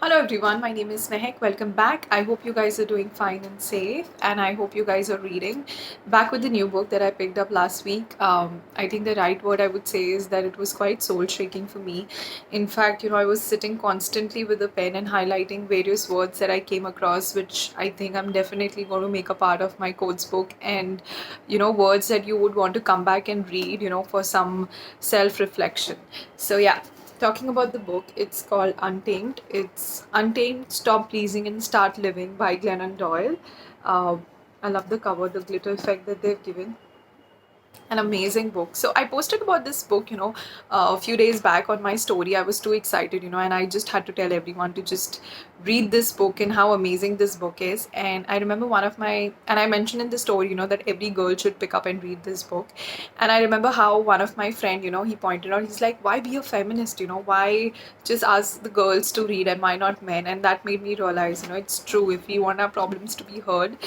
Hello everyone, my name is Mehek. Welcome back. I hope you guys are doing fine and safe, and I hope you guys are reading. Back with the new book that I picked up last week. I think the right word I would say is that it was quite soul shaking for me. In fact, I was sitting constantly with a pen and highlighting various words that I came across, which I think I'm definitely going to make a part of my quotes book, and words that you would want to come back and read, for some self reflection. So, yeah, talking about the book, it's called Untamed. It's Untamed, Stop Pleasing and Start Living by Glennon Doyle. Uh, I love the cover, the glitter effect that they've given. An amazing book. So I posted about this book, a few days back on my story. I was too excited, and I just had to tell everyone to just read this book and how amazing this book is. And I remember and I mentioned in the story, that every girl should pick up and read this book. And I remember how one of my friend, he pointed out, he's like, why be a feminist? Why just ask the girls to read and why not men? And that made me realize, it's true. If we want our problems to be heard,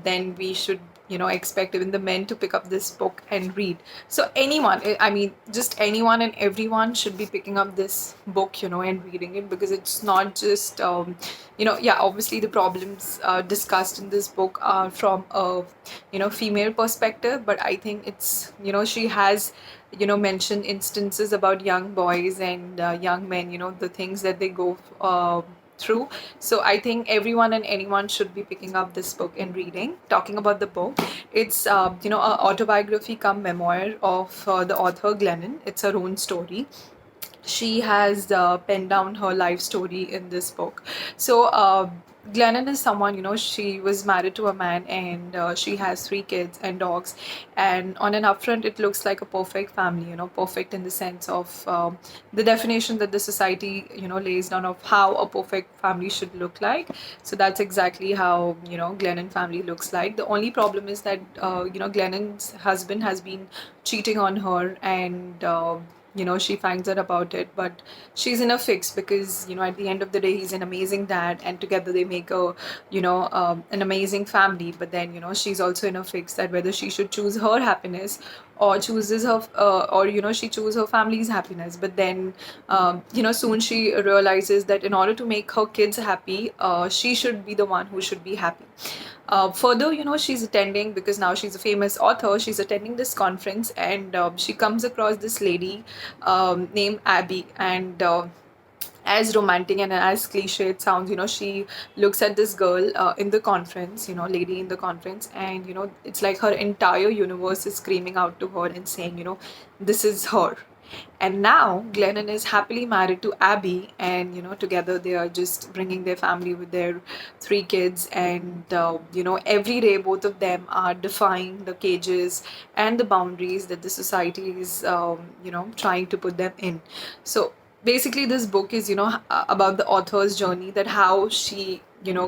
then we should expect even the men to pick up this book and read. So anyone, I mean, just anyone and everyone should be picking up this book, and reading it, because it's not just yeah, obviously the problems discussed in this book are from a female perspective, but I think it's she has mentioned instances about young boys and young men, the things that they go through. So I think everyone and anyone should be picking up this book and reading. Talking about the book, it's a autobiography come memoir of the author Glennon. It's her own story. She has penned down her life story in this book. So Glennon is someone, she was married to a man, and she has three kids and dogs. And on an upfront, it looks like a perfect family, perfect in the sense of the definition that the society, lays down of how a perfect family should look like. So that's exactly how, Glennon family looks like. The only problem is that, Glennon's husband has been cheating on her, and she finds out about it, but she's in a fix because at the end of the day he's an amazing dad, and together they make a an amazing family. But then she's also in a fix that whether she should choose her happiness or chooses her or she chooses her family's happiness. But then soon she realizes that in order to make her kids happy, she should be the one who should be happy. Further, she's attending, because now she's a famous author, she's attending this conference, and she comes across this lady named Abby. And as romantic and as cliche it sounds, she looks at this girl in the conference, lady in the conference, and it's like her entire universe is screaming out to her and saying, this is her. And now Glennon is happily married to Abby, and together they are just bringing their family with their three kids. And every day both of them are defying the cages and the boundaries that the society is trying to put them in. So basically this book is about the author's journey, that how she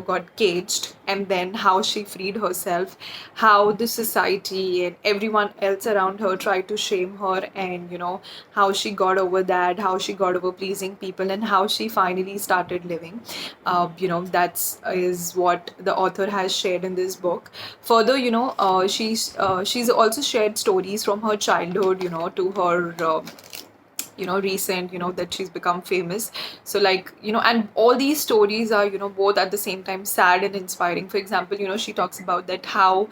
got caged, and then how she freed herself, how the society and everyone else around her tried to shame her, and how she got over that, how she got over pleasing people, and how she finally started living. That's is what the author has shared in this book. Further, she's also shared stories from her childhood, to her recent, that she's become famous. So like, and all these stories are both at the same time sad and inspiring. For example, she talks about that how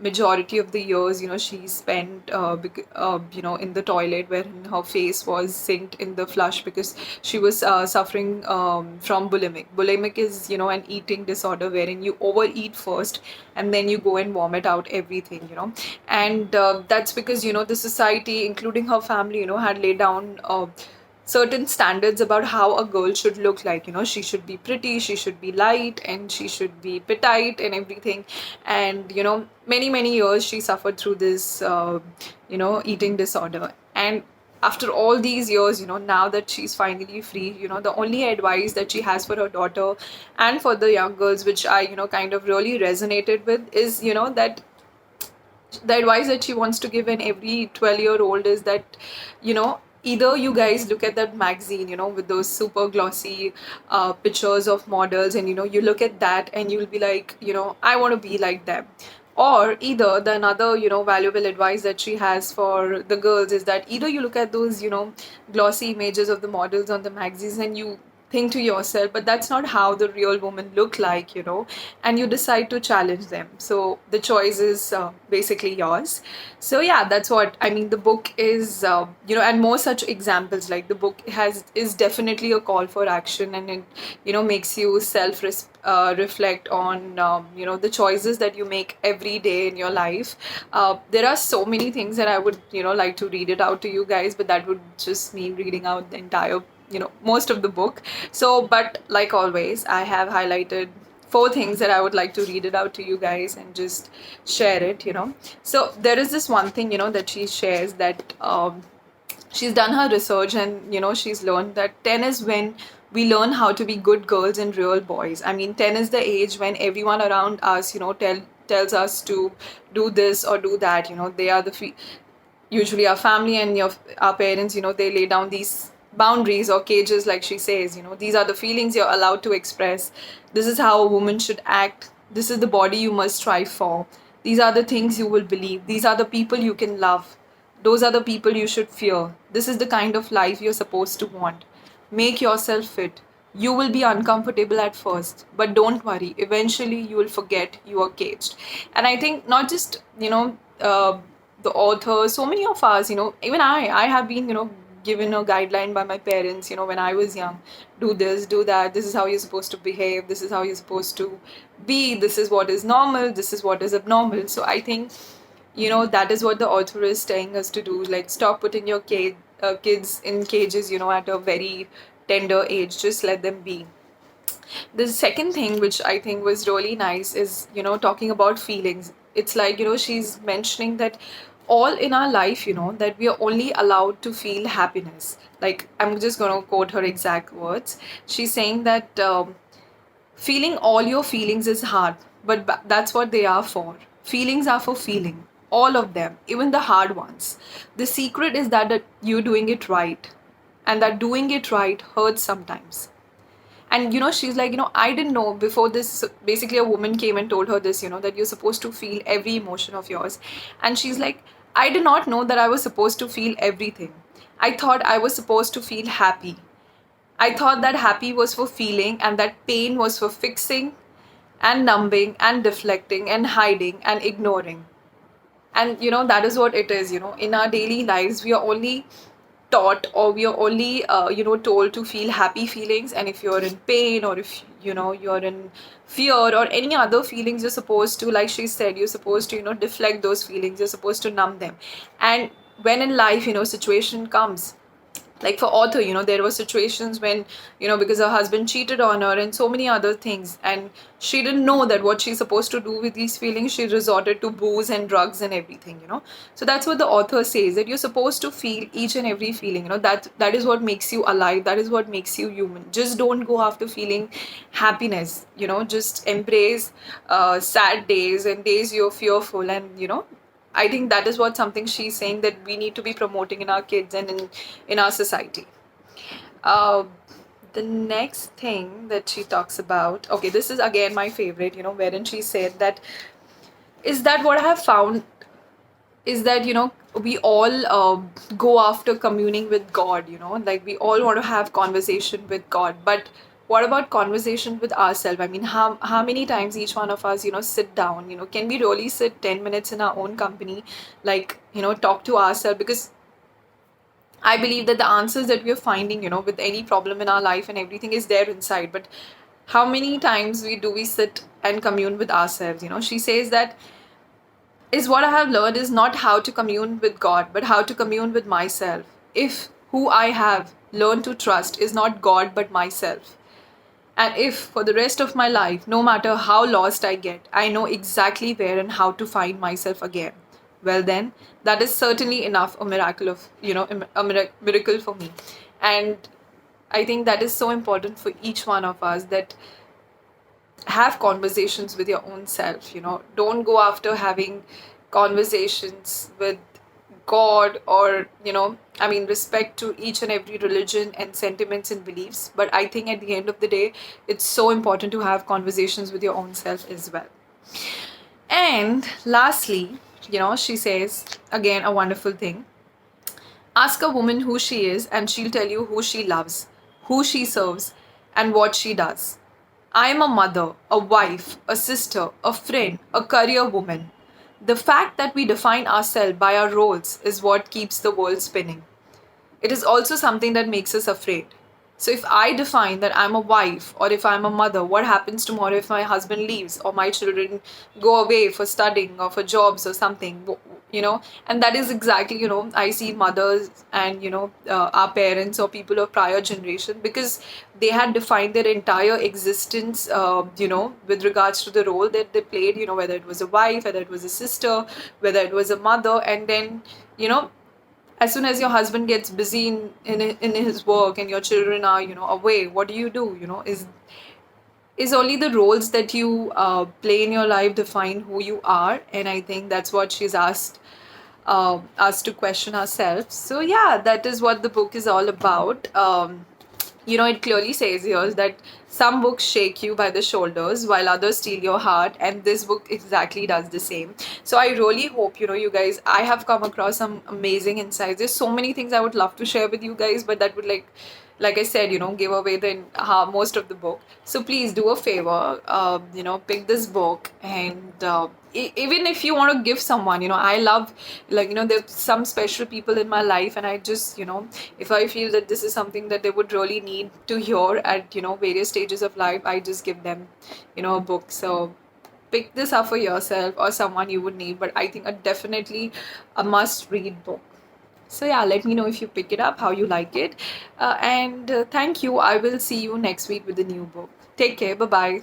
majority of the years she spent in the toilet, where her face was synced in the flush, because she was suffering from bulimic is an eating disorder wherein you overeat first and then you go and vomit out everything. And that's because the society, including her family, had laid down certain standards about how a girl should look like. She should be pretty, she should be light, and she should be petite and everything. And many years she suffered through this eating disorder. And after all these years, now that she's finally free, the only advice that she has for her daughter and for the young girls, which I kind of really resonated with, is that the advice that she wants to give in every 12-year-old is that either you guys look at that magazine, with those super glossy pictures of models, and you look at that and you'll be like, I want to be like them. Or either the another valuable advice that she has for the girls is that either you look at those glossy images of the models on the magazines, and you think to yourself, but that's not how the real woman look like, you know, and you decide to challenge them. So the choice is basically yours. So yeah, that's what I mean. The book is, you know, and more such examples. Like the book has is definitely a call for action, and it, you know, makes you reflect on, you know, the choices that you make every day in your life. There are so many things that I would, you know, like to read it out to you guys, but that would just mean reading out the entire, you know, most of the book. So, but like always, I have highlighted four things that I would like to read it out to you guys and just share it, you know. So there is this one thing, you know, that she shares that she's done her research, and you know, she's learned that 10 is when we learn how to be good girls and real boys. I mean, 10 is the age when everyone around us, you know, tells us to do this or do that, you know. They are usually our family and our parents, you know, they lay down these boundaries or cages, like she says, you know, these are the feelings you're allowed to express, this is how a woman should act, this is the body you must strive for, these are the things you will believe, these are the people you can love, those are the people you should fear, this is the kind of life you're supposed to want. Make yourself fit. You will be uncomfortable at first, but don't worry, eventually you will forget you are caged. And I think not just, you know, the author, so many of us, you know, even I have been, you know, given a guideline by my parents, you know, when I was young. Do this, do that, this is how you're supposed to behave, this is how you're supposed to be, this is what is normal, this is what is abnormal. So I think, you know, that is what the author is telling us to do. Like, stop putting your kids in cages, you know, at a very tender age. Just let them be. The second thing, which I think was really nice, is, you know, talking about feelings. It's like, you know, she's mentioning that all in our life, you know, that we are only allowed to feel happiness. Like, I'm just going to quote her exact words. She's saying that feeling all your feelings is hard, but that's what they are for. Feelings are for feeling. All of them, even the hard ones. The secret is that you're doing it right, and that doing it right hurts sometimes. And you know, she's like, you know, I didn't know before this. Basically, a woman came and told her this, you know, that you're supposed to feel every emotion of yours. And she's like, I did not know that I was supposed to feel everything. I thought I was supposed to feel happy. I thought that happy was for feeling and that pain was for fixing and numbing and deflecting and hiding and ignoring. And you know, that is what it is. You know, in our daily lives, we are only taught, or we are only you know, told to feel happy feelings, and if you're in pain, or if you know, you're in fear or any other feelings, you're supposed to, like she said, you're supposed to, you know, deflect those feelings, you're supposed to numb them. And when in life, you know, situation comes, like for author, you know, there were situations when, you know, because her husband cheated on her and so many other things, and she didn't know that what she's supposed to do with these feelings, she resorted to booze and drugs and everything, you know. So that's what the author says, that you're supposed to feel each and every feeling, you know, that is what makes you alive, that is what makes you human. Just don't go after feeling happiness, you know, just embrace sad days and days you're fearful. And you know, I think that is what something she's saying, that we need to be promoting in our kids and in our society. Uh, the next thing that she talks about, okay, this is again my favorite, you know, wherein she said that, is that what I have found is that, you know, we all go after communing with God, you know, like we all want to have conversation with God, but what about conversation with ourselves? I mean, how many times each one of us, you know, sit down, you know, can we really sit 10 minutes in our own company, like, you know, talk to ourselves? Because I believe that the answers that we're finding, you know, with any problem in our life and everything is there inside. But how many times we sit and commune with ourselves? You know, she says that, is what I have learned is not how to commune with God, but how to commune with myself. If who I have learned to trust is not God, but myself. And if for the rest of my life, no matter how lost I get, I know exactly where and how to find myself again, well then, that is certainly enough a miracle of, you know, miracle for me. And I think that is so important for each one of us, that have conversations with your own self, you know. Don't go after having conversations with God, or, you know, I mean, respect to each and every religion and sentiments and beliefs. But I think at the end of the day, it's so important to have conversations with your own self as well. And lastly, you know, she says, again, a wonderful thing: ask a woman who she is, and she'll tell you who she loves, who she serves, and what she does. I am a mother, a wife, a sister, a friend, a career woman. The fact that we define ourselves by our roles is what keeps the world spinning. It is also something that makes us afraid. So if I define that I'm a wife or if I'm a mother, what happens tomorrow if my husband leaves or my children go away for studying or for jobs or something, And that is exactly, I see mothers and, our parents or people of prior generation, because they had defined their entire existence, with regards to the role that they played, whether it was a wife, whether it was a sister, whether it was a mother, and then, you know, as soon as your husband gets busy in his work and your children are away, what do? Is only the roles that you play in your life define who you are? And I think that's what she's asked us to question ourselves. So yeah, that is what the book is all about. It clearly says here that some books shake you by the shoulders while others steal your heart, and this book exactly does the same. So I really hope, you guys, I have come across some amazing insights. There's so many things I would love to share with you guys, but that would like I said, give away the most of the book. So please do a favor, pick this book, and even if you want to give someone, I love, there's some special people in my life, and I just, if I feel that this is something that they would really need to hear at, various stages of life, I just give them, a book. So pick this up for yourself or someone you would need, but I think definitely a must read book. So yeah, let me know if you pick it up, how you like it. And thank you. I will see you next week with a new book. Take care. Bye bye.